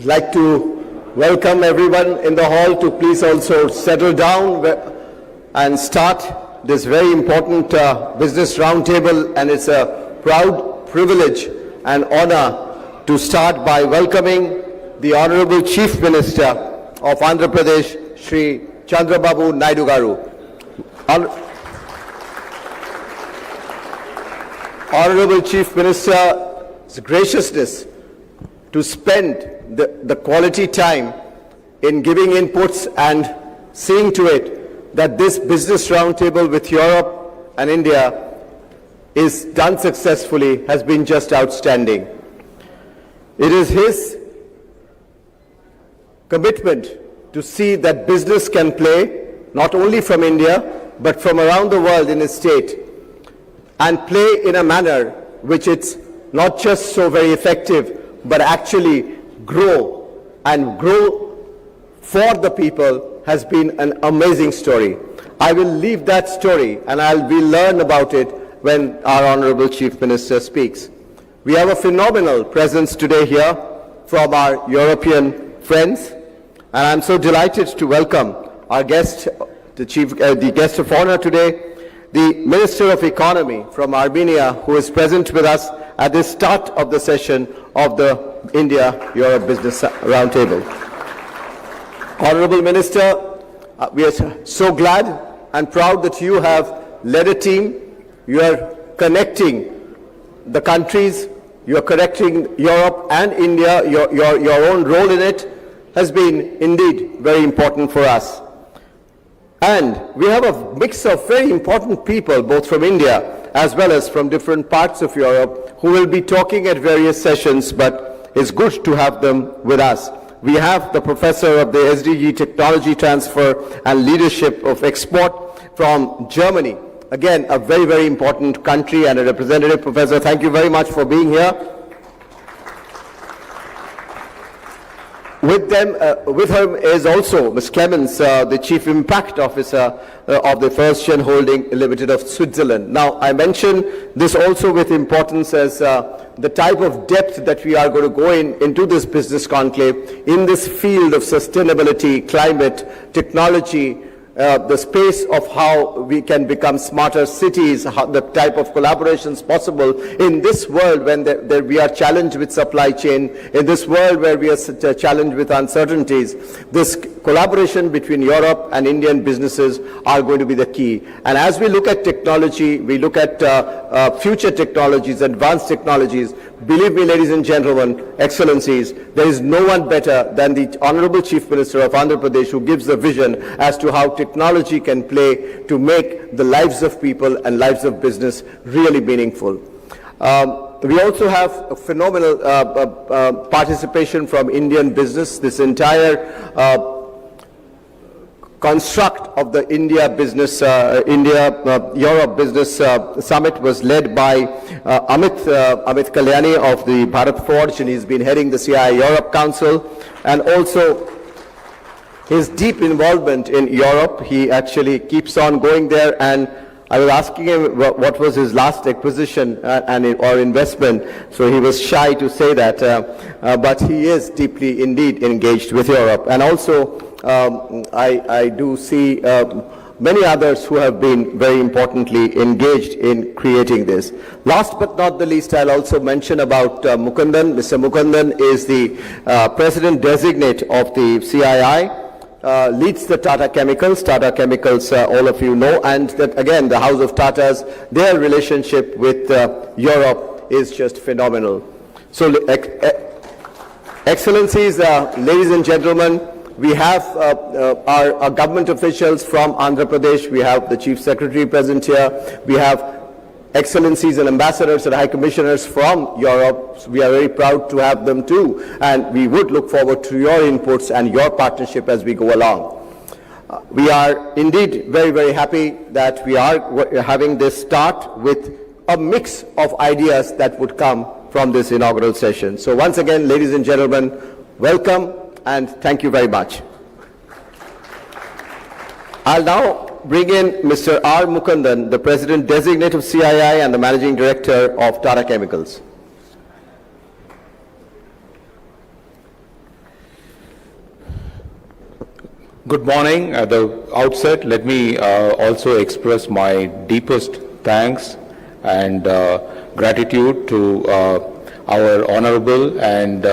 I'd like to welcome everyone in the hall to please also settle down and start this very important business roundtable, and it's a proud privilege and honor to start by welcoming the Honorable Chief Minister of Andhra Pradesh, Shri Chandrababu Naidu Garu. Honorable Chief Minister's graciousness to spend the quality time in giving inputs and seeing to it that this business roundtable with Europe and India is done successfully has been just outstanding. It is his commitment to see that business can play not only from India but from around the world in his state and play in a manner which it's not just so very effective but actually grow for the people has been an amazing story. I will leave that story and we'll learn about it when our Honorable Chief Minister speaks. We have a phenomenal presence today here from our European friends, and I'm so delighted to welcome our guest, the guest of honor today, the Minister of Economy from Armenia, who is present with us at the start of the session of the India-Europe Business Roundtable. Honorable Minister, we are so glad and proud that you have led a team. You are connecting the countries, you are connecting Europe and India. Your own role in it has been indeed very important for us. And we have a mix of very important people, both from India as well as from different parts of Europe, who will be talking at various sessions, but it's good to have them with us. We have the Professor of the SDG Technology Transfer and Leadership of Export from Germany. Again, a very, very important country and a representative. Professor, thank you very much for being here. With her is also Ms. Clemens, the Chief Impact Officer of the First Gen Holding Limited of Switzerland. Now, I mention this also with importance as the type of depth that we are going to go into this business conclave in this field of sustainability, climate, technology, the space of how we can become smarter cities, the type of collaborations possible in this world when we are challenged with supply chain, in this world where we are challenged with uncertainties. This collaboration between Europe and Indian businesses are going to be the key. And as we look at technology, we look at future technologies, advanced technologies, believe me, ladies and gentlemen, excellencies, there is no one better than the Honorable Chief Minister of Andhra Pradesh who gives the vision as to how technology can play to make the lives of people and lives of business really meaningful. We also have a phenomenal participation from Indian business. This entire construct of the India-Europe Business Summit was led by Amit Kalyani of the Bharat Forge, and he's been heading the CII Europe Council, and also his deep involvement in Europe. He actually keeps on going there, and I was asking him what was his last acquisition or investment, so he was shy to say that, but he is deeply indeed engaged with Europe. And also I do see many others who have been very importantly engaged in creating this. Last but not the least, I'll also mention about Mukundan. Mr. Mukundan is the President Designate of the CII. Leads the Tata Chemicals. Tata Chemicals, all of you know, and that again, the House of Tatas, their relationship with Europe is just phenomenal. So, Excellencies, ladies and gentlemen, we have our government officials from Andhra Pradesh. We have the Chief Secretary present here. We have Excellencies and Ambassadors and High Commissioners from Europe. We are very proud to have them too, and we would look forward to your inputs and your partnership as we go along. We are indeed very, very happy that we are having this start with a mix of ideas that would come from this inaugural session. So once again, ladies and gentlemen, welcome and thank you very much. I'll now bring in Mr. R. Mukundan, the President Designate of CII and the Managing Director of Tata Chemicals. Good morning. At the outset, let me also express my deepest thanks and gratitude to our honorable and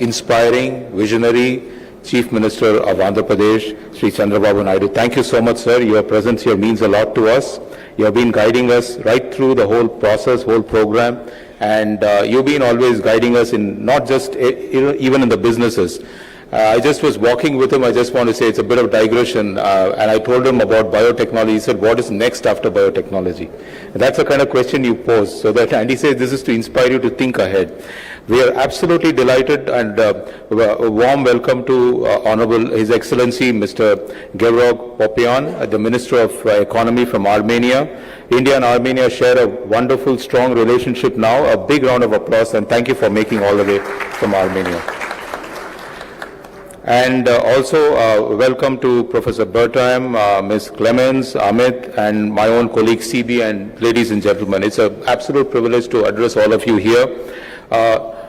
inspiring, visionary Chief Minister of Andhra Pradesh, Sri Chandrababu Naidu. Thank you so much, sir. Your presence here means a lot to us. You have been guiding us right through the whole process, whole program, and you've been always guiding us in not just even in the businesses. I just was walking with him. I just want to say it's a bit of digression. And I told him about biotechnology. He said, what is next after biotechnology? And that's the kind of question you pose. And he says, this is to inspire you to think ahead. We are absolutely delighted and a warm welcome to Honorable His Excellency Mr. Gevorg Popyan, the Minister of Economy from Armenia. India and Armenia share a wonderful, strong relationship now. A big round of applause and thank you for making all the way from Armenia. And also welcome to Professor Bertram, Ms. Clemens, Amit, and my own colleague CB, and ladies and gentlemen. It's an absolute privilege to address all of you here.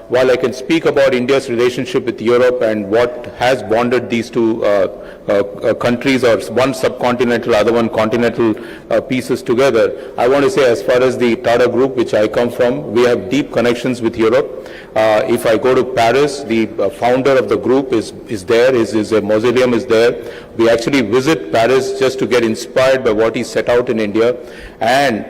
While I can speak about India's relationship with Europe and what has bonded these two countries, or one subcontinental, other one continental pieces together, I want to say as far as the Tata Group, which I come from, we have deep connections with Europe. If I go to Paris, the founder of the group is there, his mausoleum is there. We actually visit Paris just to get inspired by what he set out in India. And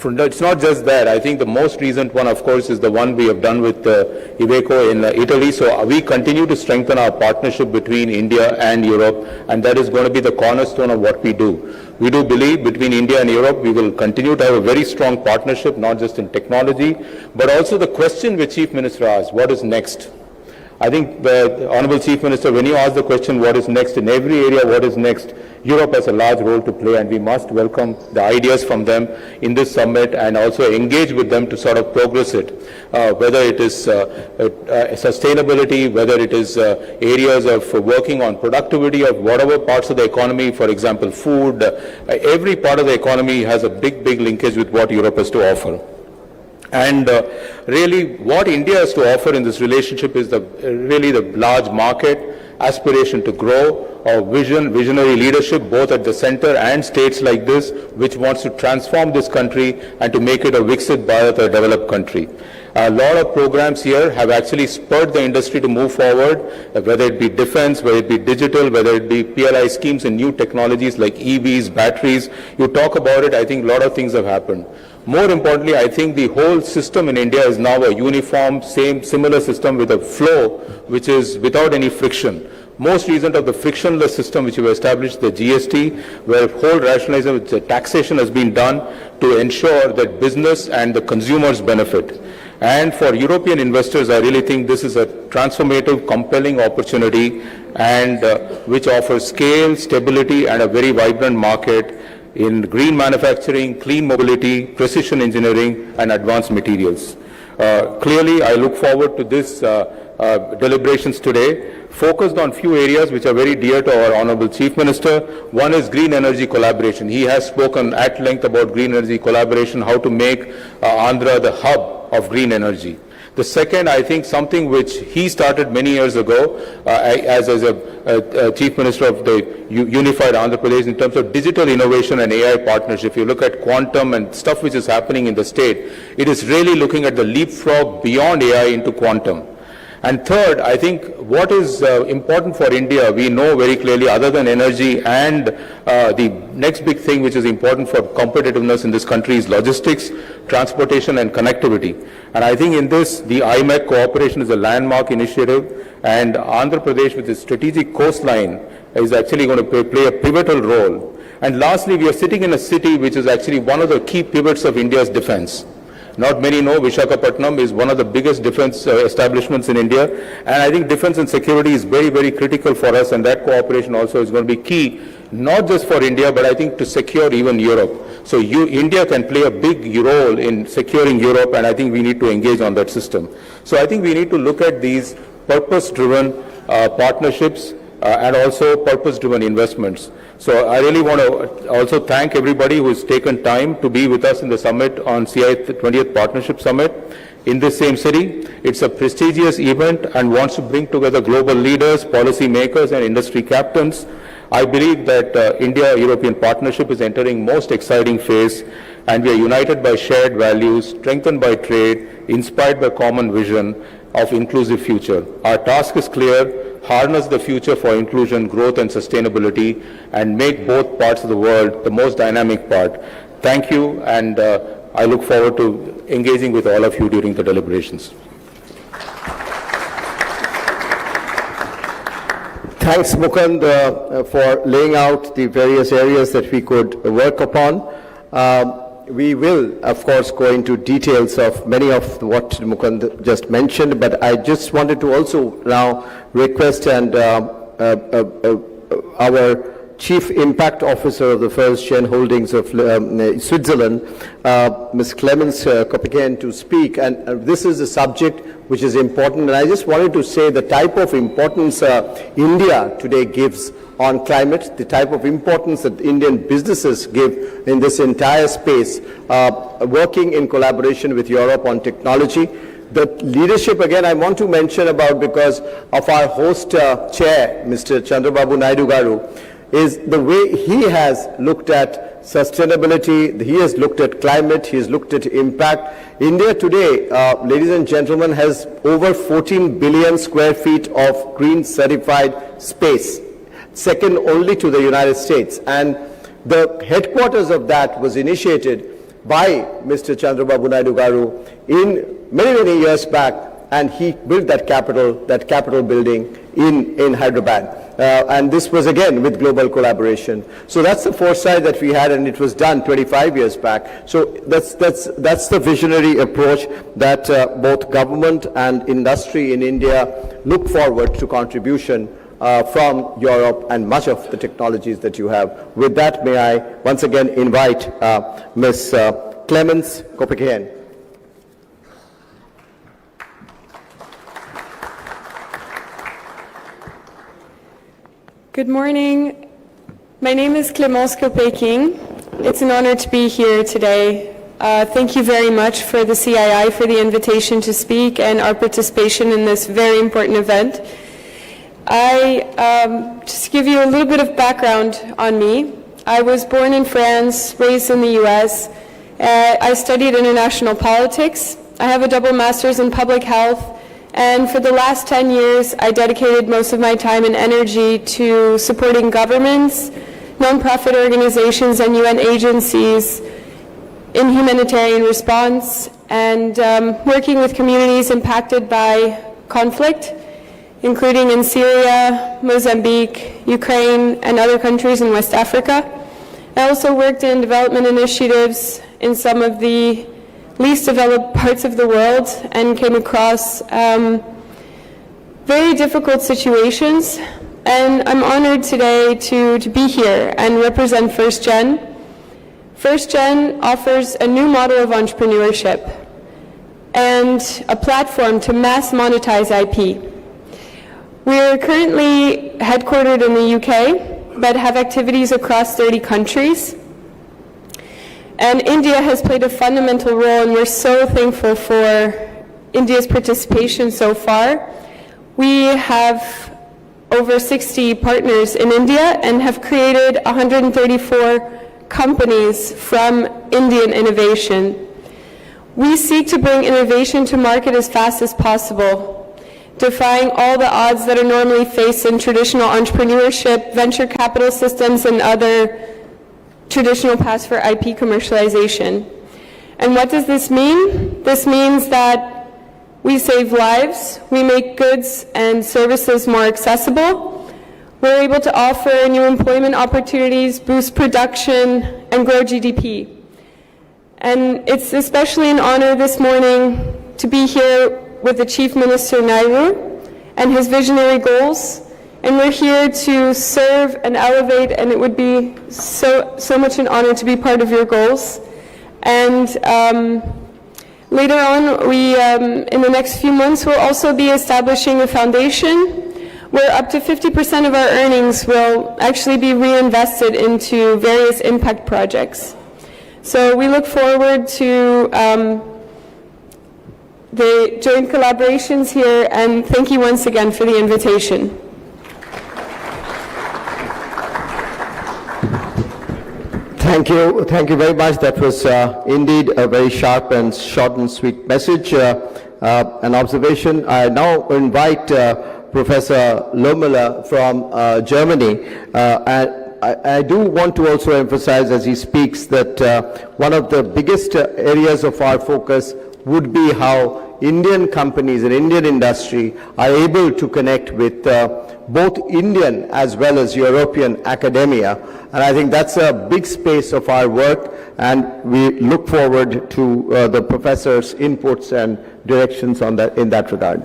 it's not just that. I think the most recent one, of course, is the one we have done with Iveco in Italy. So we continue to strengthen our partnership between India and Europe, and that is going to be the cornerstone of what we do. We do believe between India and Europe, we will continue to have a very strong partnership, not just in technology, but also the question which Chief Minister asked, what is next? I think the Honorable Chief Minister, when you ask the question, what is next, in every area, what is next, Europe has a large role to play, and we must welcome the ideas from them in this summit and also engage with them to sort of progress it, whether it is sustainability, whether it is areas of working on productivity of whatever parts of the economy, for example, food. Every part of the economy has a big linkage with what Europe has to offer. And really what India has to offer in this relationship is really the large market, aspiration to grow, visionary leadership both at the center and states like this, which wants to transform this country and to make it a Viksit Bharat, a developed country. A lot of programs here have actually spurred the industry to move forward, whether it be defense, whether it be digital, whether it be PLI schemes and new technologies like EVs, batteries. You talk about it, I think a lot of things have happened. More importantly, I think the whole system in India is now a uniform, similar system with a flow which is without any friction. Most recent of the frictionless system which we established, the GST, where whole rationalization with taxation has been done to ensure that business and the consumers benefit. And for European investors, I really think this is a transformative, compelling opportunity, and which offers scale, stability, and a very vibrant market in green manufacturing, clean mobility, precision engineering, and advanced materials. Clearly, I look forward to this deliberations today, focused on few areas which are very dear to our Honorable Chief Minister. One is green energy collaboration. He has spoken at length about green energy collaboration, how to make Andhra the hub of green energy. The second, I think, something which he started many years ago as a Chief Minister of the Unified Andhra Pradesh in terms of digital innovation and AI partnership. If you look at quantum and stuff which is happening in the state, it is really looking at the leapfrog beyond AI into quantum. And third, I think what is important for India, we know very clearly, other than energy, and the next big thing which is important for competitiveness in this country is logistics, transportation, and connectivity. And I think in this, the IMEC cooperation is a landmark initiative, and Andhra Pradesh with its strategic coastline is actually going to play a pivotal role. And lastly, we are sitting in a city which is actually one of the key pivots of India's defense. Not many know Visakhapatnam is one of the biggest defense establishments in India, and I think defense and security is very critical for us, and that cooperation also is going to be key, not just for India, but I think to secure even Europe. So India can play a big role in securing Europe, and I think we need to engage on that system. So I think we need to look at these purpose-driven partnerships and also purpose-driven investments. So I really want to also thank everybody who has taken time to be with us in the summit on CII 20th Partnership Summit in this same city. It's a prestigious event and wants to bring together global leaders, policy makers, and industry captains. I believe that India-European partnership is entering most exciting phase, and we are united by shared values, strengthened by trade, inspired by common vision of inclusive future. Our task is clear: harness the future for inclusion, growth and sustainability, and make both parts of the world the most dynamic part. Thank you, and I look forward to engaging with all of you during the deliberations. Thanks, Mukund, for laying out the various areas that we could work upon. We will, of course, go into details of many of what Mukund just mentioned, but I just wanted to also now request and our Chief Impact Officer of the First Gen Holdings of Switzerland, Ms. Clemens Koppiken, to speak. And this is a subject which is important. And I just wanted to say the type of importance India today gives on climate, the type of importance that Indian businesses give in this entire space, working in collaboration with Europe on technology. The leadership, again, I want to mention about because of our host chair, Mr. Chandrababu Naidu Garu, is the way he has looked at sustainability, he has looked at climate, he has looked at impact. India today, ladies and gentlemen, has over 14 billion square feet of green certified space, second only to the United States. And the headquarters of that was initiated by Mr. Chandrababu Naidu Garu in many years back, and he built that capital building in Hyderabad. And this was again with global collaboration. So that's the foresight that we had, and it was done 25 years back. So that's the visionary approach that both government and industry in India look forward to contribution from Europe and much of the technologies that you have. With that, may I once again invite Ms. Clemens Koppiken. Good morning. My name is Clemence Koppiken. It's an honor to be here today. Thank you very much for the CII for the invitation to speak and our participation in this very important event. Just to give you a little bit of background on me. I was born in France, raised in the US. I studied international politics. I have a double master's in public health. And for the last 10 years, I dedicated most of my time and energy to supporting governments, nonprofit organizations, and UN agencies in humanitarian response, and working with communities impacted by conflict, including in Syria, Mozambique, Ukraine, and other countries in West Africa. I also worked in development initiatives in some of the least developed parts of the world and came across very difficult situations. And I'm honored today to be here and represent First Gen. First Gen offers a new model of entrepreneurship and a platform to mass monetize IP. We're currently headquartered in the UK, but have activities across 30 countries. And India has played a fundamental role, and we're so thankful for India's participation so far. We have over 60 partners in India and have created 134 companies from Indian innovation. We seek to bring innovation to market as fast as possible, defying all the odds that are normally faced in traditional entrepreneurship, venture capital systems, and other traditional paths for IP commercialization. And what does this mean? This means that we save lives, we make goods and services more accessible, we're able to offer new employment opportunities, boost production, and grow GDP. And it's especially an honor this morning to be here with the Chief Minister Naidu and his visionary goals. And we're here to serve and elevate, and it would be so much an honor to be part of your goals. And later on, we, in the next few months, we'll also be establishing a foundation where up to 50% of our earnings will actually be reinvested into various impact projects. So we look forward to the joint collaborations here, and thank you once again for the invitation. Thank you very much. That was indeed a very sharp and short and sweet message. An observation. I now invite Professor Lohmüller from Germany. I do want to also emphasize as he speaks that one of the biggest areas of our focus would be how Indian companies and Indian industry are able to connect with both Indian as well as European academia. And I think that's a big space of our work, and we look forward to the professor's inputs and directions on that, in that regard.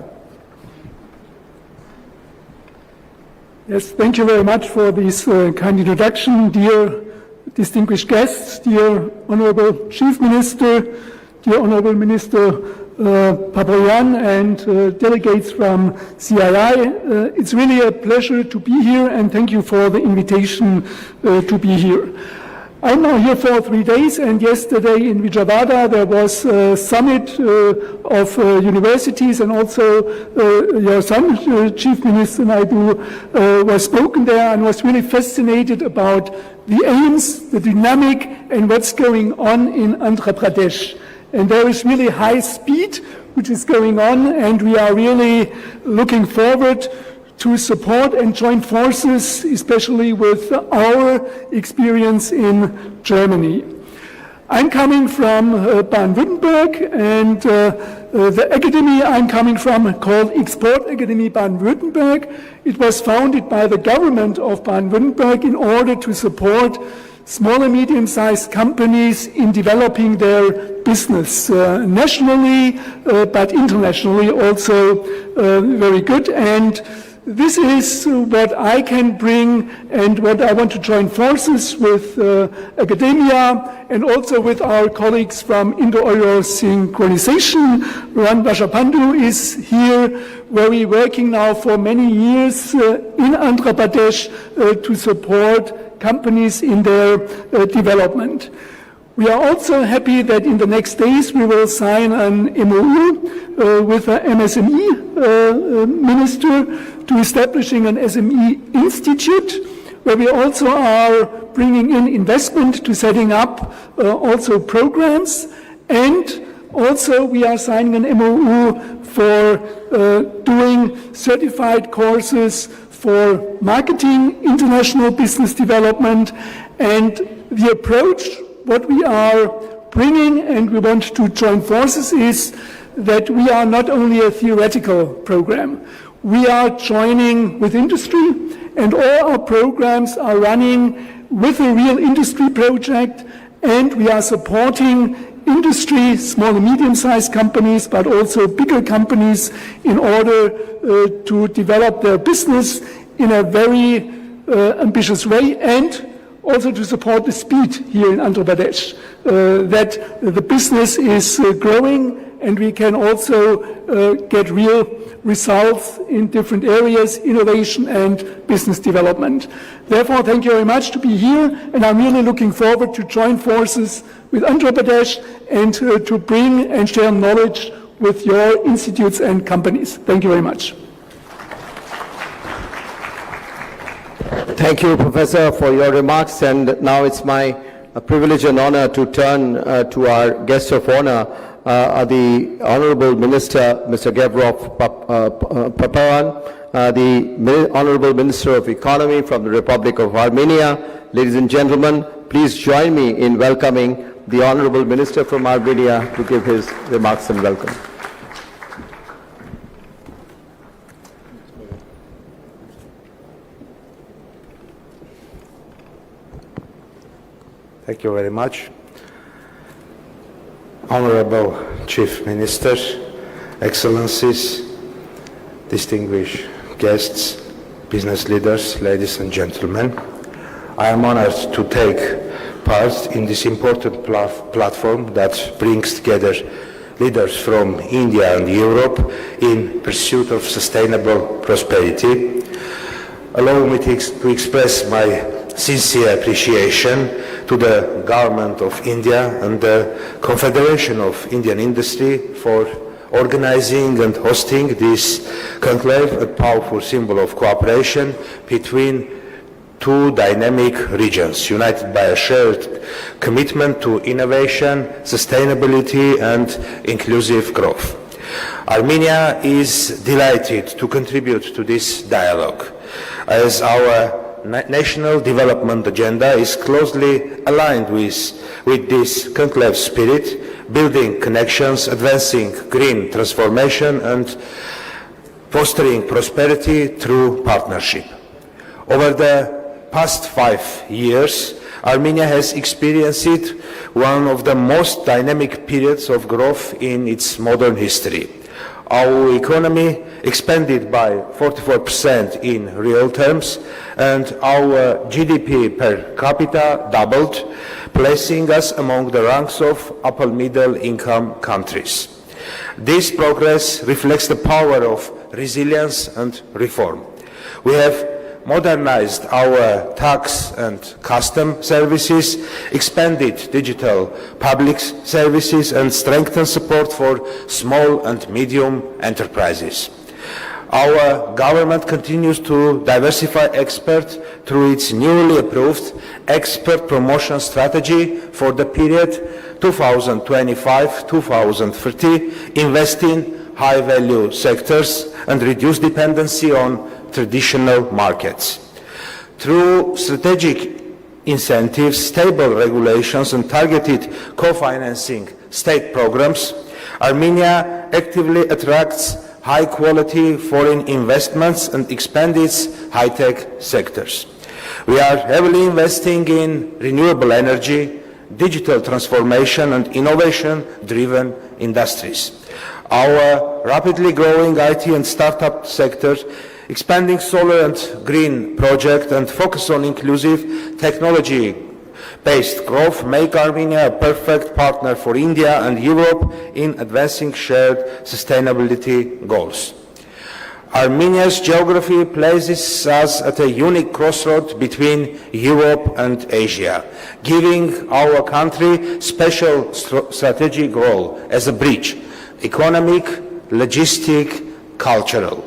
Yes, thank you very much for this kind introduction, dear distinguished guests, dear Honorable Chief Minister, dear Honorable Minister Papayan, and delegates from CII. It's really a pleasure to be here, and thank you for the invitation to be here. I'm now here for 3 days, and yesterday in Vijayawada there was a summit of universities, and also your son, Chief Minister Naidu, was spoken there and was really fascinated about the aims, the dynamic, and what's going on in Andhra Pradesh. And there is really high speed which is going on, and we are really looking forward to support and join forces, especially with our experience in Germany. I'm coming from Baden-Württemberg, and the academy I'm coming from, called Export Academy Baden-Württemberg, it was founded by the government of Baden-Württemberg in order to support small and medium-sized companies in developing their business nationally, but internationally also very good. And this is what I can bring, and what I want to join forces with academia and also with our colleagues from Indo-Euro Synchronization. Ran Vashapandu is here, where we're working now for many years in Andhra Pradesh to support companies in their development. We are also happy that in the next days we will sign an MOU with the MSME minister to establishing an SME institute, where we also are bringing in investment to setting up also programs, and also we are signing an MOU for doing certified courses for marketing, international business development, and the approach, what we are bringing and we want to join forces is that we are not only a theoretical program. We are joining with industry, and all our programs are running with a real industry project, and we are supporting industry, small and medium-sized companies, but also bigger companies in order to develop their business in a very ambitious way, and also to support the speed here in Andhra Pradesh, that the business is growing, and we can also get real results in different areas, innovation and business development. Therefore, thank you very much to be here, and I'm really looking forward to join forces with Andhra Pradesh and to bring and share knowledge with your institutes and companies. Thank you very much. Thank you, Professor, for your remarks, and now it's my privilege and honor to turn to our guest of honor, the Honorable Minister, Mr. Gevrov Papayan, the Honorable Minister of Economy from the Republic of Armenia. Ladies and gentlemen, please join me in welcoming the Honorable Minister from Armenia to give his remarks and welcome. Thank you very much. Honorable Chief Minister, Excellencies, distinguished guests, business leaders, ladies and gentlemen, I am honored to take part in this important platform that brings together leaders from India and Europe in pursuit of sustainable prosperity. Allow me to express my sincere appreciation to the Government of India and the Confederation of Indian Industry for organizing and hosting this conclave, a powerful symbol of cooperation between two dynamic regions united by a shared commitment to innovation, sustainability and inclusive growth. Armenia is delighted to contribute to this dialogue, as our national development agenda is closely aligned with this conclave spirit, building connections, advancing green transformation and fostering prosperity through partnership. Over the past 5 years, Armenia has experienced one of the most dynamic periods of growth in its modern history. Our economy expanded by 44% in real terms, and our GDP per capita doubled, placing us among the ranks of upper middle income countries. This progress reflects the power of resilience and reform. We have modernized our tax and custom services, expanded digital public services and strengthened support for small and medium enterprises. Our government continues to diversify experts through its newly approved expert promotion strategy for the period 2025-2030, investing high-value sectors and reduce dependency on traditional markets. Through strategic incentives, stable regulations and targeted co-financing state programs, Armenia actively attracts high-quality foreign investments and expands its high-tech sectors. We are heavily investing in renewable energy, digital transformation and innovation-driven industries. Our rapidly growing IT and startup sectors, expanding solar and green projects and focus on inclusive technology-based growth make Armenia a perfect partner for India and Europe in advancing shared sustainability goals. Armenia's geography places us at a unique crossroad between Europe and Asia, giving our country special strategic role as a bridge, economic, logistic, cultural.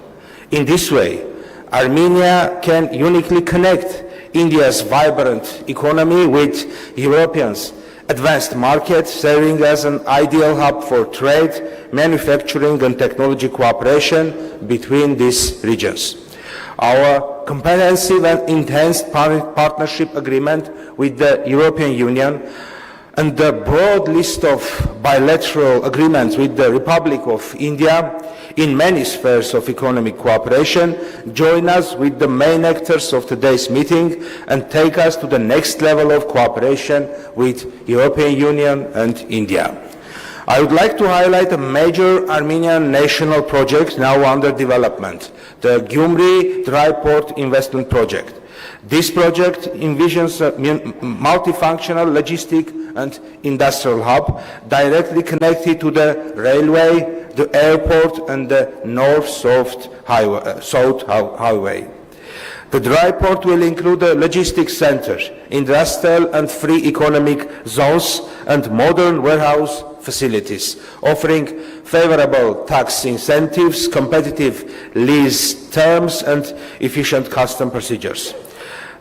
In this way, Armenia can uniquely connect India's vibrant economy with Europeans' advanced market, serving as an ideal hub for trade, manufacturing and technology cooperation between these regions. Our comprehensive and enhanced partnership agreement with the European Union and the broad list of bilateral agreements with the Republic of India in many spheres of economic cooperation join us with the main actors of today's meeting and take us to the next level of cooperation with European Union and India. I would like to highlight a major Armenian national project now under development, the Gyumri Dry Port Investment Project. This project envisions a multifunctional logistic and industrial hub directly connected to the railway, the airport and the north-south highway. The dry port will include a logistics center, industrial and free economic zones and modern warehouse facilities, offering favorable tax incentives, competitive lease terms and efficient custom procedures.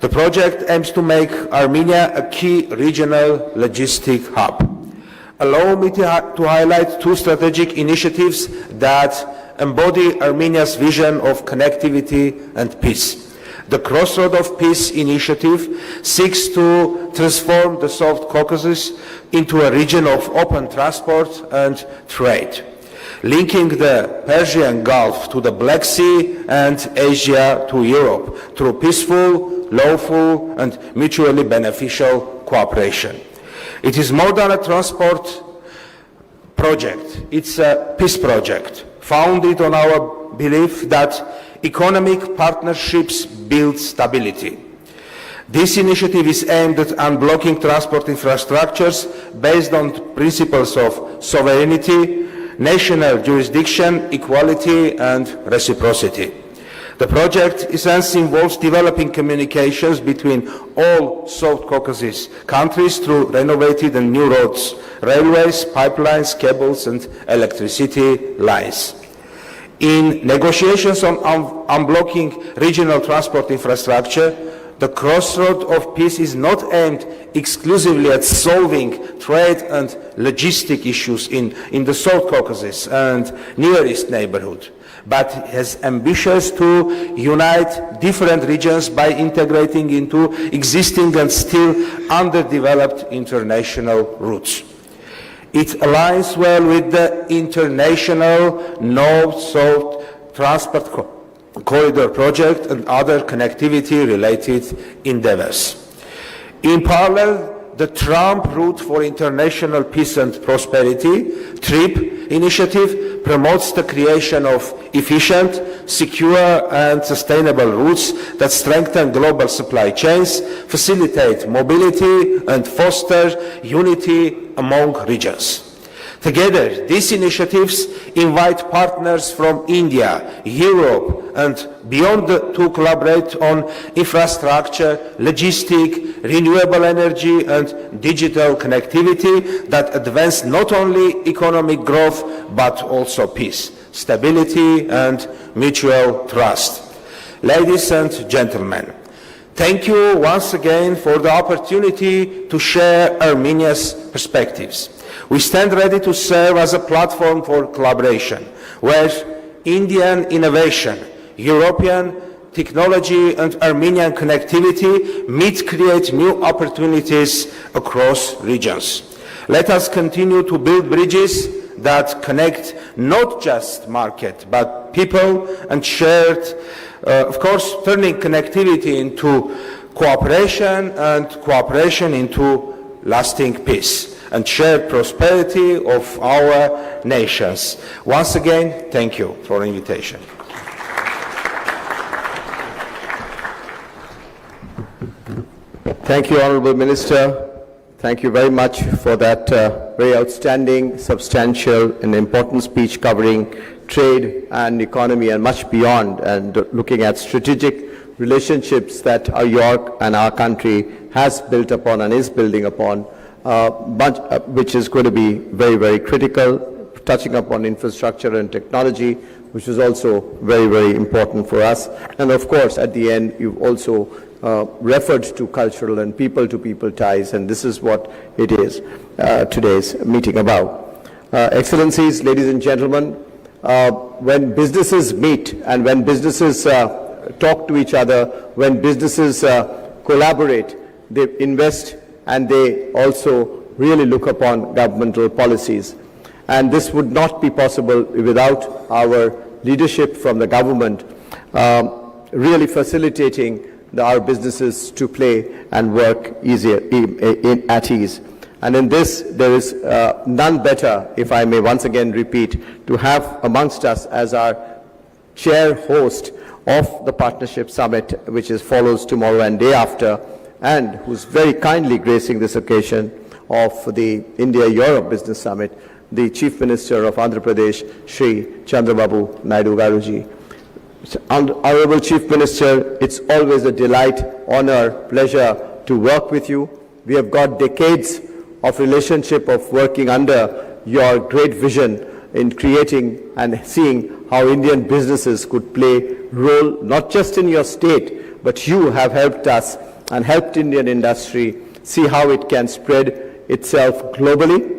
The project aims to make Armenia a key regional logistic hub. Allow me to highlight two strategic initiatives that embody Armenia's vision of connectivity and peace. The Crossroad of Peace initiative seeks to transform the South Caucasus into a region of open transport and trade, linking the Persian Gulf to the Black Sea and Asia to Europe through peaceful, lawful and mutually beneficial cooperation. It is more than a transport project, it's a peace project, founded on our belief that economic partnerships build stability. This initiative is aimed at unblocking transport infrastructures based on principles of sovereignty, national jurisdiction, equality and reciprocity. The project essentially involves developing communications between all South Caucasus countries through renovated and new roads, railways, pipelines, cables and electricity lines. In negotiations on unblocking regional transport infrastructure, The crossroad of peace is not aimed exclusively at solving trade and logistic issues in the South Caucasus and Near East neighborhood, but has ambitions to unite different regions by integrating into existing and still underdeveloped international routes. It aligns well with the international North-South Transport Corridor project and other connectivity-related endeavors. In parallel, the Trump Route for International Peace and Prosperity, TRIP initiative, promotes the creation of efficient, secure and sustainable routes that strengthen global supply chains, facilitate mobility and foster unity among regions. Together, these initiatives invite partners from India, Europe and beyond to collaborate on infrastructure, logistics, renewable energy and digital connectivity that advance not only economic growth but also peace, stability and mutual trust. Ladies and gentlemen, thank you once again for the opportunity to share Armenia's perspectives. We stand ready to serve as a platform for collaboration, where Indian innovation, European technology and Armenian connectivity meet create new opportunities across regions. Let us continue to build bridges that connect not just market, but people and shared, of course, turning connectivity into cooperation and cooperation into lasting peace and shared prosperity of our nations. Once again, thank you for the invitation. Thank you, Honorable Minister. Thank you very much for that very outstanding, substantial and important speech covering trade and economy and much beyond, and looking at strategic relationships that your and our country has built upon and is building upon, which is going to be very, very critical, touching upon infrastructure and technology, which is also very, very important for us. And of course, at the end, you've also referred to cultural and people-to-people ties, and this is what it is today's meeting about. Excellencies, ladies and gentlemen, when businesses meet and when businesses talk to each other, when businesses collaborate, they invest and they also really look upon governmental policies. And this would not be possible without our leadership from the government really facilitating our businesses to play and work easier, at ease. And in this, there is none better, if I may once again repeat, to have amongst us as our chair host of the Partnership Summit, which follows tomorrow and day after, and who's very kindly gracing this occasion of the India-Europe Business Summit, the Chief Minister of Andhra Pradesh, Shri Chandrababu Naidu Garuji. Honorable Chief Minister, it's always a delight, honor, pleasure to work with you. We have got decades of relationship of working under your great vision in creating and seeing how Indian businesses could play role not just in your state, but you have helped us and helped Indian industry see how it can spread itself globally,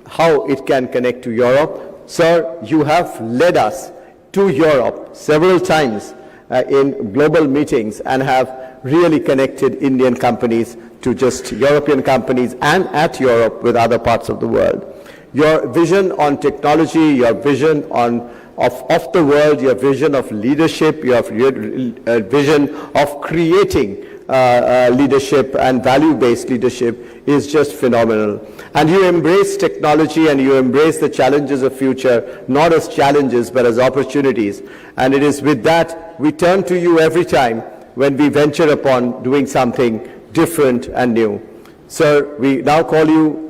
how it can connect to Europe. Sir, you have led us to Europe several times in global meetings and have really connected Indian companies to just European companies and at Europe with other parts of the world. Your vision on technology, your vision of the world, your vision of leadership, your vision of creating leadership and value-based leadership is just phenomenal. And you embrace technology and you embrace the challenges of future, not as challenges but as opportunities. And it is with that we turn to you every time when we venture upon doing something different and new. Sir, we now call you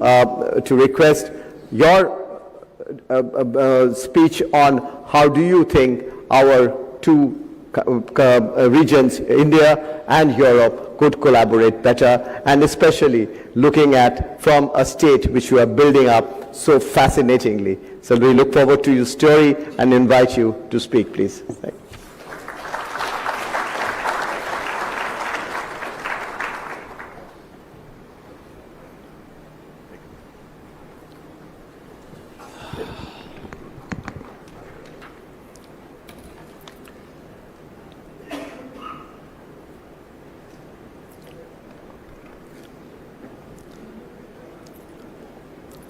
to request your speech on how do you think our two regions, India and Europe, could collaborate better, and especially looking at from a state which you are building up so fascinatingly. So we look forward to your story and invite you to speak, please. Thank you.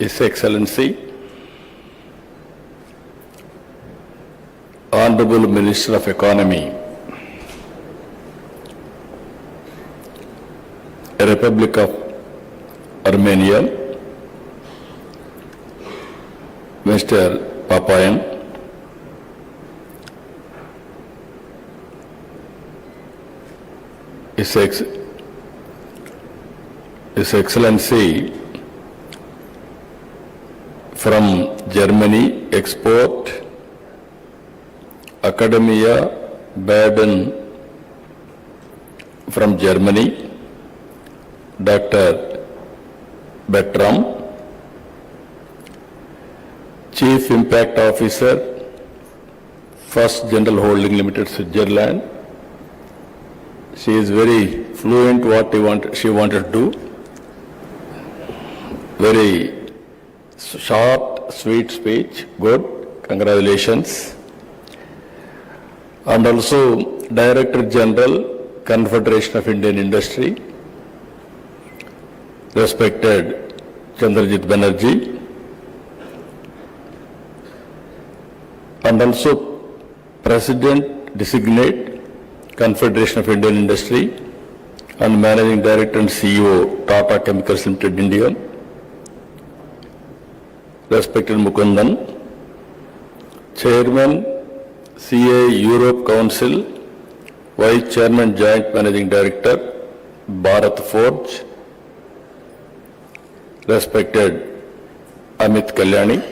His Excellency, Honorable Minister of Economy, Republic of Armenia, Mr. Papayan, His Excellency from Germany, Export, Academia, Baden from Germany, Dr. Bertram, Chief Impact Officer, First General Holding Limited, Switzerland. She is very fluent what she wanted to do. Very short, sweet speech, good, congratulations. And also Director General, Confederation of Indian Industry, respected Chandrajit Banerjee, and also President Designate, Confederation of Indian Industry, and Managing Director and CEO, Tata Chemicals Limited, India, respected Mukundan, Chairman, CII Europe Council, Vice Chairman, Joint Managing Director, Bharat Forge, respected Amit Kalyani,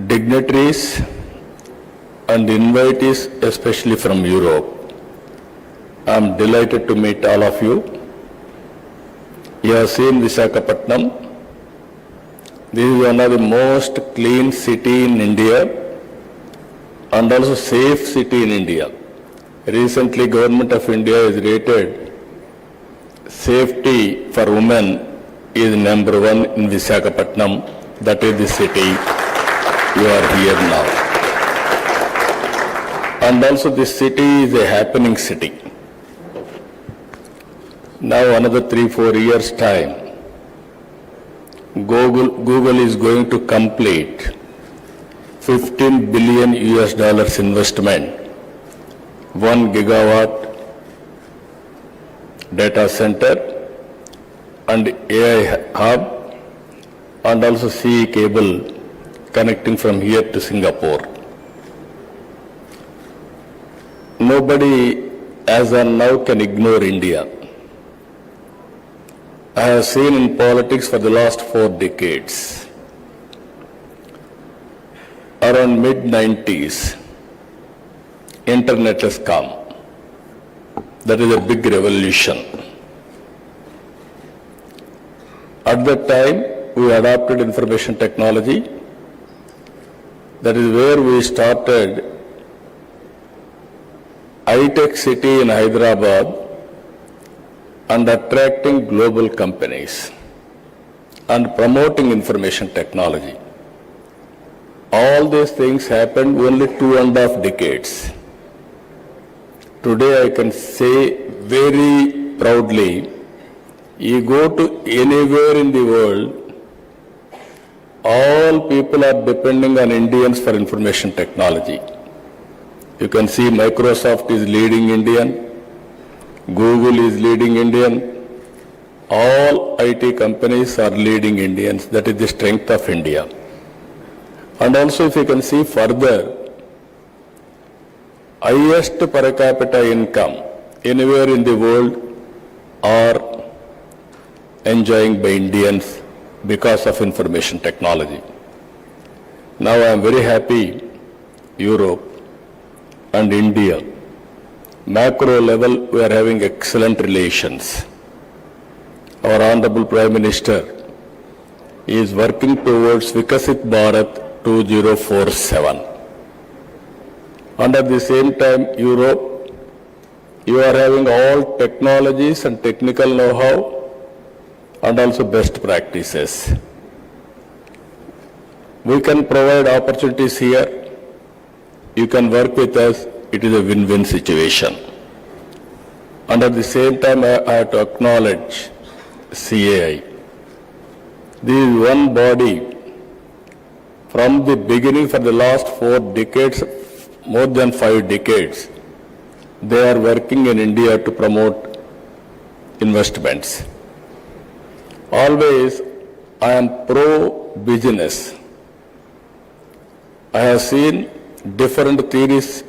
dignitaries and invitees, especially from Europe. I am delighted to meet all of you. You have seen Visakhapatnam. This is one of the most clean city in India and also safe city in India. Recently, Government of India has rated safety for women is #1 in Visakhapatnam. That is the city you are here now. And also this city is a happening city. Now another 3-4 years time, Google is going to complete $15 billion investment, 1 gigawatt data center and AI hub, and also CE cable connecting from here to Singapore. Nobody as of now can ignore India. I have seen in politics for the last 4 decades. Around mid-90s, internet has come. That is a big revolution. At that time, we adopted information technology. That is where we started high-tech city in Hyderabad and attracting global companies and promoting information technology. All these things happened only 2.5 decades. Today I can say very proudly, you go to anywhere in the world, all people are depending on Indians for information technology. You can see Microsoft is leading Indian, Google is leading Indian, all IT companies are leading Indians. That is the strength of India. And also if you can see further, highest per capita income anywhere in the world are enjoying by Indians because of information technology. Now I am very happy Europe and India, macro level we are having excellent relations. Our Honorable Prime Minister is working towards Vikasit Bharat 2047. And at the same time, Europe, you are having all technologies and technical know-how and also best practices. We can provide opportunities here. You can work with us. It is a win-win situation. And at the same time, I have to acknowledge CII. This is one body. From the beginning, for the last 4 decades, more than 5 decades, they are working in India to promote investments. Always, I am pro-business. I have seen different theories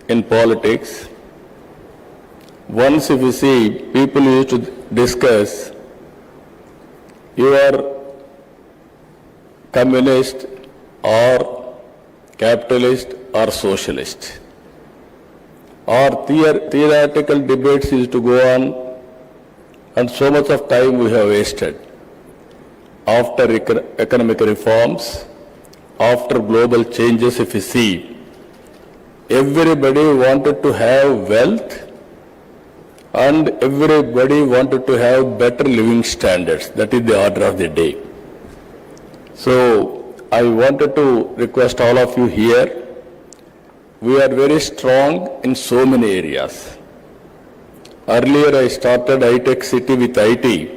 in politics. Once if you see, people used to discuss, you are communist or capitalist or socialist. Or theoretical debates used to go on, and so much of time we have wasted. After economic reforms, after global changes, if you see, everybody wanted to have wealth and everybody wanted to have better living standards. That is the order of the day. So I wanted to request all of you here, we are very strong in so many areas. Earlier I started high-tech city with IT.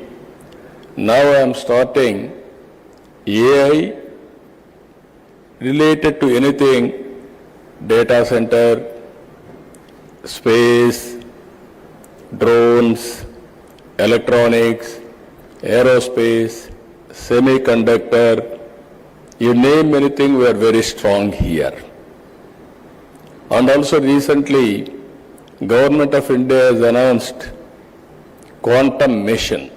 Now I am starting AI related to anything, data center, space, drones, electronics, aerospace, semiconductor, you name anything, we are very strong here. And also recently, Government of India has announced quantum mission.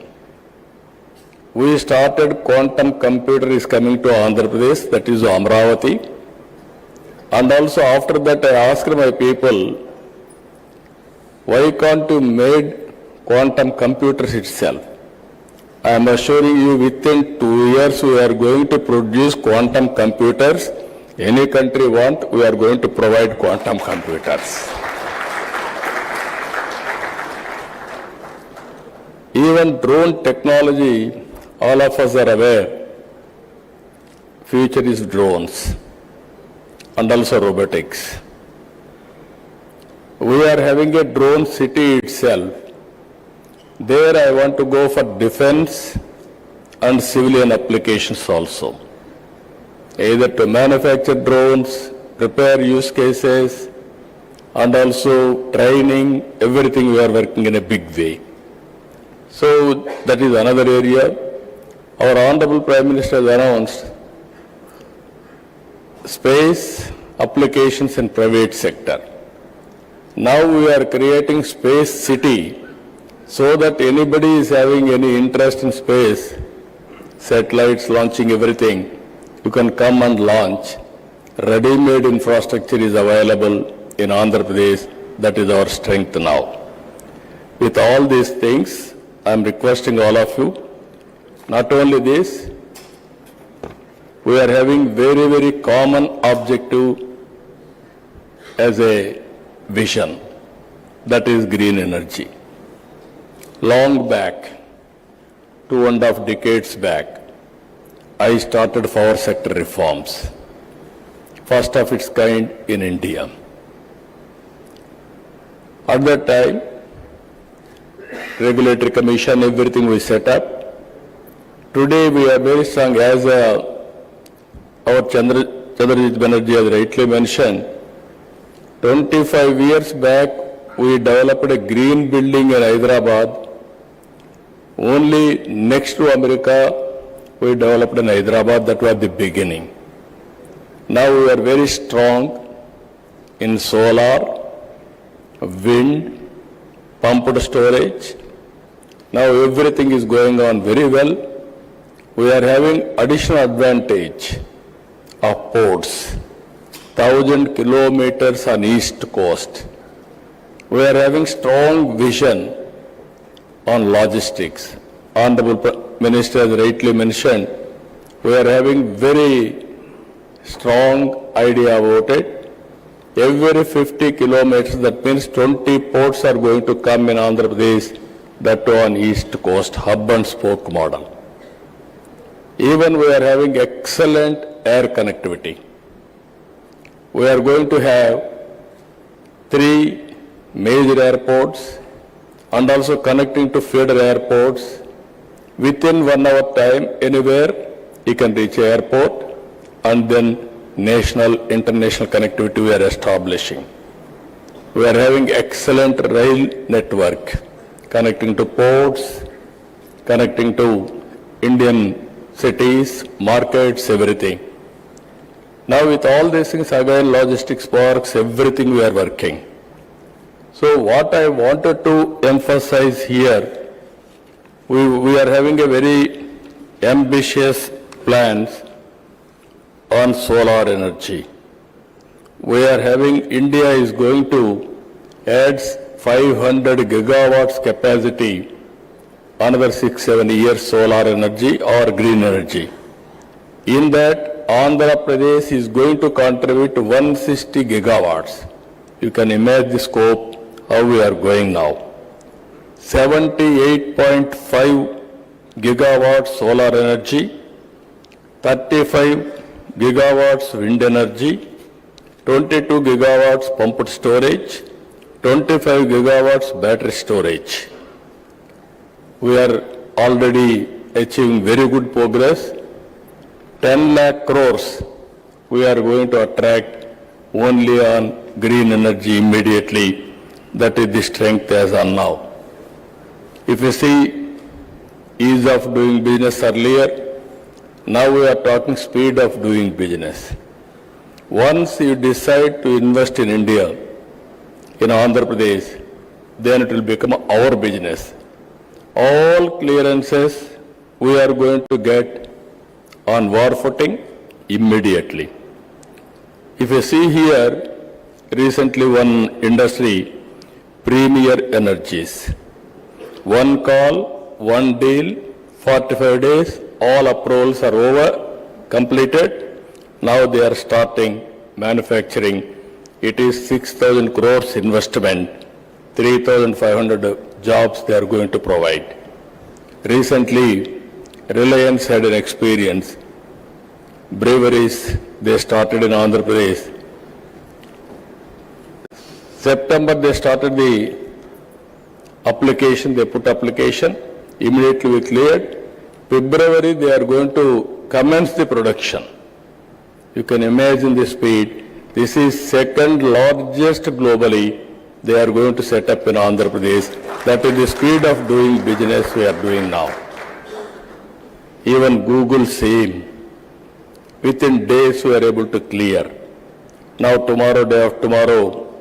We started quantum computer is coming to Andhra Pradesh, that is Amravati. And also after that I asked my people, why can't you made quantum computers itself? I am assuring you within 2 years we are going to produce quantum computers. Any country want, we are going to provide quantum computers. Even drone technology, all of us are aware, future is drones and also robotics. We are having a drone city itself. There I want to go for defense and civilian applications also. Either to manufacture drones, prepare use cases, and also training, everything we are working in a big way. So that is another area. Our Honorable Prime Minister has announced space applications in private sector. Now we are creating space city so that anybody is having any interest in space, satellites launching everything, you can come and launch. Ready-made infrastructure is available in Andhra Pradesh. That is our strength now. With all these things, I am requesting all of you, not only this, we are having very, very common objective as a vision, that is green energy. Long back, 2.5 decades back, I started power sector reforms, first of its kind in India. At that time, regulatory commission, everything we set up. Today we are very strong, as our Chandrajit Banerjee has rightly mentioned. 25 years back, we developed a green building in Hyderabad. Only next to America, we developed in Hyderabad. That was the beginning. Now we are very strong in solar, wind, pumped storage. Now everything is going on very well. We are having additional advantage of ports, 1,000 kilometers on east coast. We are having strong vision on logistics. Honorable Minister has rightly mentioned, we are having very strong idea about it. Every 50 kilometers, that means 20 ports are going to come in Andhra Pradesh, that too on east coast, hub and spoke model. Even we are having excellent air connectivity. We are going to have 3 major airports and also connecting to feeder airports, Within 1 hour time, anywhere, you can reach airport, and then national, international connectivity we are establishing. We are having excellent rail network, connecting to ports, connecting to Indian cities, markets, everything. Now with all these things, again, logistics parks, everything we are working. So what I wanted to emphasize here, we are having a very ambitious plans on solar energy. We are having, India is going to add 500 gigawatts capacity, another 6-7 years solar energy or green energy. In that, Andhra Pradesh is going to contribute 160 gigawatts. You can imagine the scope, how we are going now. 78.5 gigawatts solar energy, 35 gigawatts wind energy, 22 gigawatts pumped storage, 25 gigawatts battery storage. We are already achieving very good progress. 10 lakh crores we are going to attract only on green energy immediately. That is the strength as on now. If you see ease of doing business earlier, now we are talking speed of doing business. Once you decide to invest in India, in Andhra Pradesh, then it will become our business. All clearances we are going to get on war footing immediately. If you see here, recently one industry, Premier Energies, one call, one deal, 45 days, all approvals are over, completed. Now they are starting manufacturing. It is 6,000 crores investment, 3,500 jobs they are going to provide. Recently, Reliance had an experience. Breweries, they started in Andhra Pradesh. September, they started the application, they put application, immediately we cleared. February, they are going to commence the production. You can imagine the speed. This is second largest globally they are going to set up in Andhra Pradesh. That is the speed of doing business we are doing now. Even Google same. Within days we are able to clear. Now tomorrow, day after tomorrow,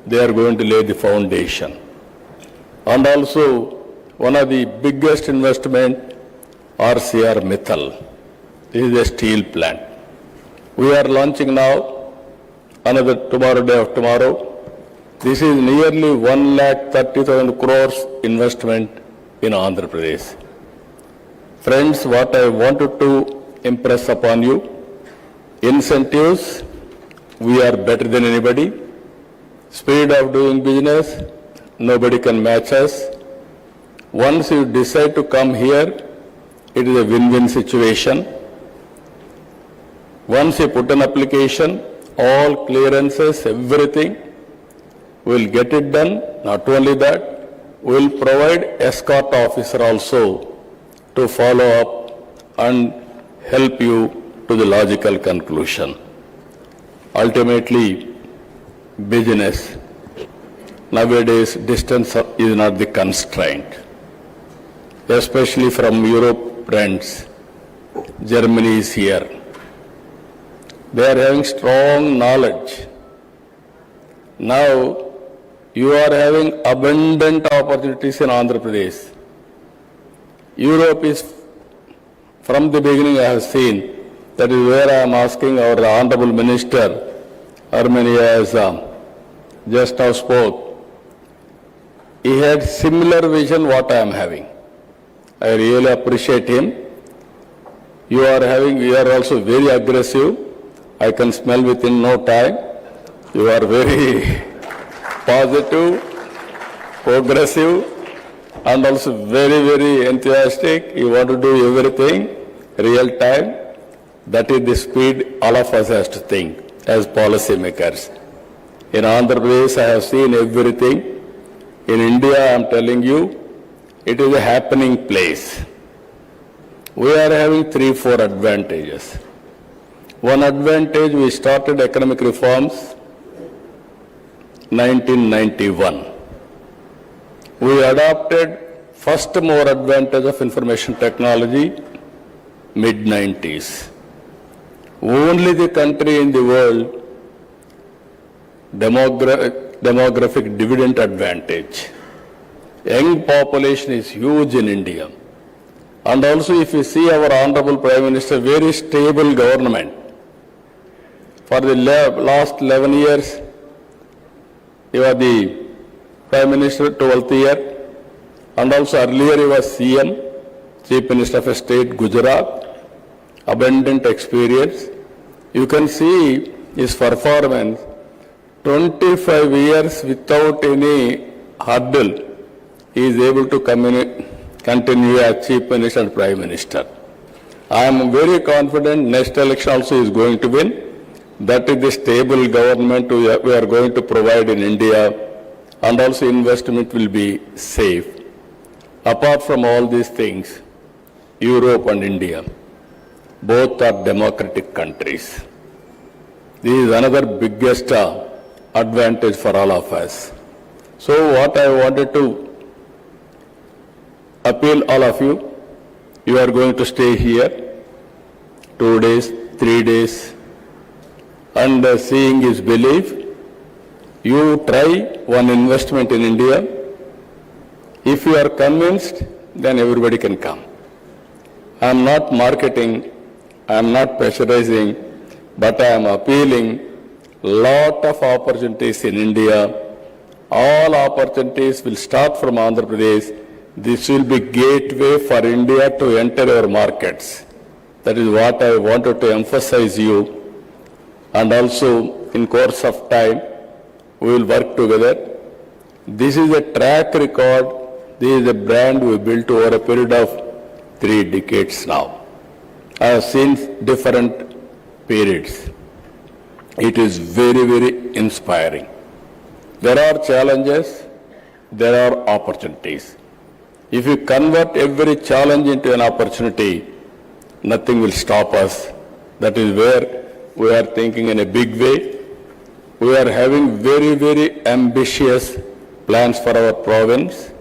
they are going to lay the foundation. And also one of the biggest investment, RCR Mittal. This is a steel plant. We are launching now, another tomorrow, day after tomorrow. This is nearly 1,30,000 crores investment in Andhra Pradesh. Friends, what I wanted to impress upon you, incentives, we are better than anybody. Speed of doing business, nobody can match us. Once you decide to come here, it is a win-win situation. Once you put an application, all clearances, everything, we will get it done. Not only that, we will provide escort officer also to follow up and help you to the logical conclusion. Ultimately, business. Nowadays, distance is not the constraint. Especially from Europe friends, Germany is here. They are having strong knowledge. Now, you are having abundant opportunities in Andhra Pradesh. Europe is, from the beginning I have seen, that is where I am asking our Honorable Minister, Armenia has just now spoke. He had similar vision what I am having. I really appreciate him. You are also very aggressive. I can smell within no time. You are very positive, progressive, and also very, very enthusiastic. You want to do everything real time. That is the speed all of us has to think as policy makers. In Andhra Pradesh, I have seen everything. In India, I am telling you, it is a happening place. we are having 3-4 advantages. One advantage, we started economic reforms 1991. We adopted first more advantage of information technology mid-90s. Only the country in the world demographic dividend advantage. Young population is huge in India. And also if you see our Honorable Prime Minister, very stable government. For the last 11 years, he was the Prime Minister 12th year. And also earlier he was CM, Chief Minister of State, Gujarat. Abundant experience. You can see his performance, 25 years without any hurdle, he is able to continue as Chief Minister and Prime Minister. I am very confident next election also is going to win. That is the stable government we are going to provide in India, and also investment will be safe. Apart from all these things, Europe and India, both are democratic countries. This is another biggest advantage for all of us. So what I wanted to appeal all of you, you are going to stay here 2 days, 3 days, and seeing is belief. You try one investment in India. If you are convinced, then everybody can come. I am not marketing, I am not pressurizing, but I am appealing lot of opportunities in India. All opportunities will start from Andhra Pradesh. This will be gateway for India to enter our markets. That is what I wanted to emphasize you. And also in course of time, we will work together. This is a track record. This is a brand we built over a period of 3 decades now. I have seen different periods. It is very, very inspiring. There are challenges, there are opportunities. If you convert every challenge into an opportunity, nothing will stop us. That is where we are thinking in a big way. We are having very, very ambitious plans for our province.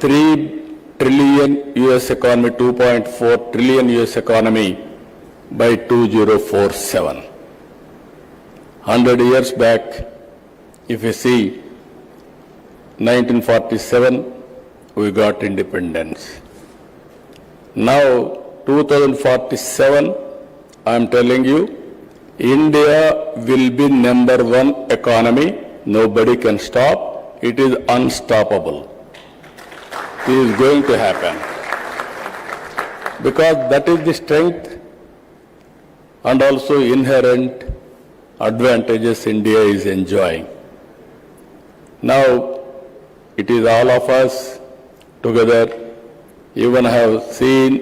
3 trillion US economy, 2.4 trillion US economy by 2047. 100 years back, if you see, 1947, we got independence. Now, 2047, I am telling you, India will be #1 economy. Nobody can stop. It is unstoppable. It is going to happen. Because that is the strength and also inherent advantages India is enjoying. Now, it is all of us together. Even I have seen,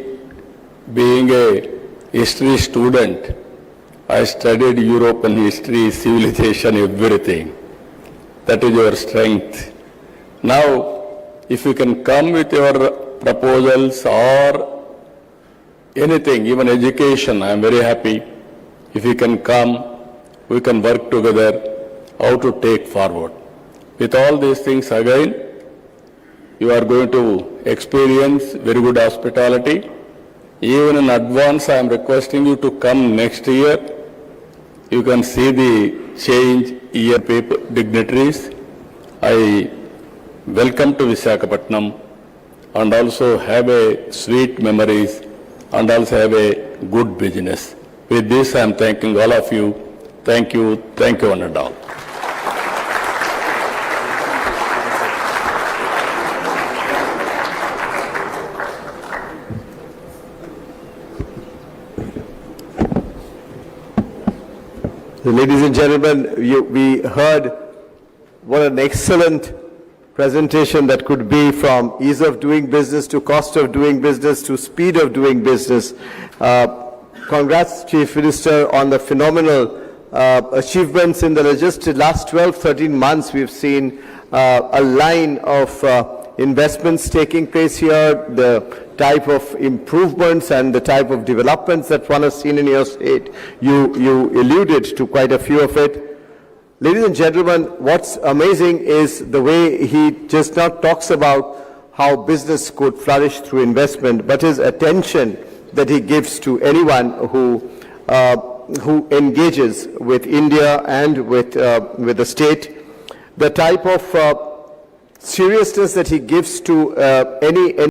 being a history student, I studied European history, civilization, everything. That is your strength. Now, if you can come with your proposals or anything, even education, I am very happy. If you can come, we can work together how to take forward. With all these things, again, you are going to experience very good hospitality. Even in advance, I am requesting you to come next year. You can see the change year paper dignitaries. I welcome to Visakhapatnam and also have a sweet memories and also have a good business. With this, I am thanking all of you. Thank you, one and all. Ladies and gentlemen, we heard what an excellent presentation that could be, from ease of doing business to cost of doing business to speed of doing business. Congrats, Chief Minister, on the phenomenal achievements in the just last 12-13 months. We've seen a line of investments taking place here. The type of improvements and the type of developments that one has seen in your state. You alluded to quite a few of it. Ladies and gentlemen, what's amazing is the way he just not talks about how business could flourish through investment, but his attention that he gives to anyone who engages with India and with the state, the type of seriousness that he gives to any